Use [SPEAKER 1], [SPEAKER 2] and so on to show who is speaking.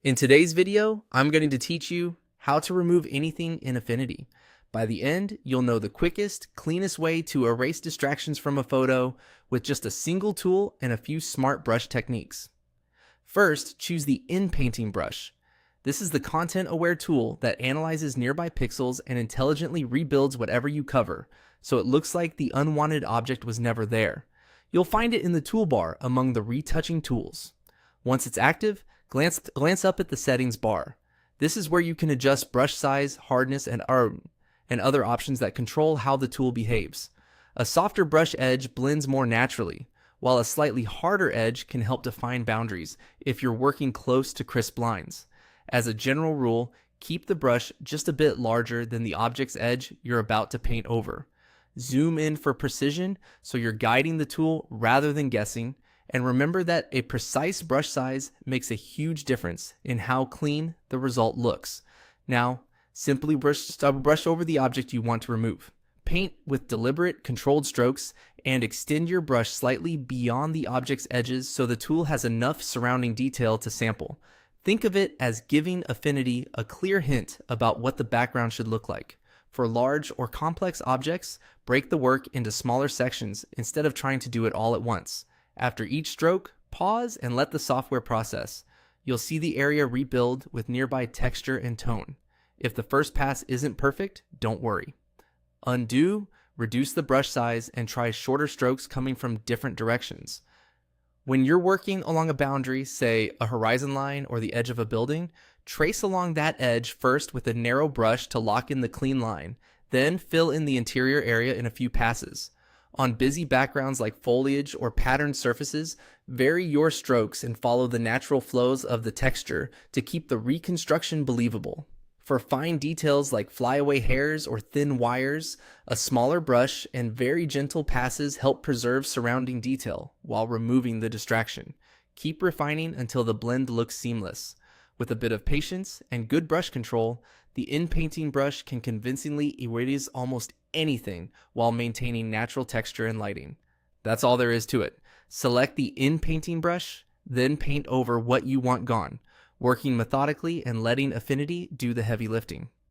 [SPEAKER 1] In today's video, I'm going to teach you how to remove anything in Affinity. By the end, you'll know the quickest, cleanest way to erase distractions from a photo with just a single tool and a few smart brush techniques. First, choose the in-painting brush. This is the content-aware tool that analyzes nearby pixels and intelligently rebuilds whatever you cover, so it looks like the unwanted object was never there. You'll find it in the toolbar among the retouching tools. Once it's active, glance up at the settings bar. This is where you can adjust brush size, hardness, and other options that control how the tool behaves. A softer brush edge blends more naturally, while a slightly harder edge can help define boundaries if you're working close to crisp lines. As a general rule, keep the brush just a bit larger than the object's edge you're about to paint over. Zoom in for precision so you're guiding the tool rather than guessing, and remember that a precise brush size makes a huge difference in how clean the result looks. Now, simply brush over the object you want to remove. Paint with deliberate, controlled strokes and extend your brush slightly beyond the object's edges so the tool has enough surrounding detail to sample. Think of it as giving Affinity a clear hint about what the background should look like. For large or complex objects, break the work into smaller sections instead of trying to do it all at once. After each stroke, pause and let the software process. You'll see the area rebuild with nearby texture and tone. If the first pass isn't perfect, don't worry. Undo, reduce the brush size, and try shorter strokes coming from different directions. When you're working along a boundary, say a horizon line or the edge of a building, trace along that edge first with a narrow brush to lock in the clean line, then fill in the interior area in a few passes. On busy backgrounds like foliage or patterned surfaces, vary your strokes and follow the natural flows of the texture to keep the reconstruction believable. For fine details like flyaway hairs or thin wires, a smaller brush and very gentle passes help preserve surrounding detail while removing the distraction. Keep refining until the blend looks seamless. With a bit of patience and good brush control, the in-painting brush can convincingly erase almost anything while maintaining natural texture and lighting. That's all there is to it. Select the in-painting brush, then paint over what you want gone, working methodically and letting Affinity do the heavy lifting.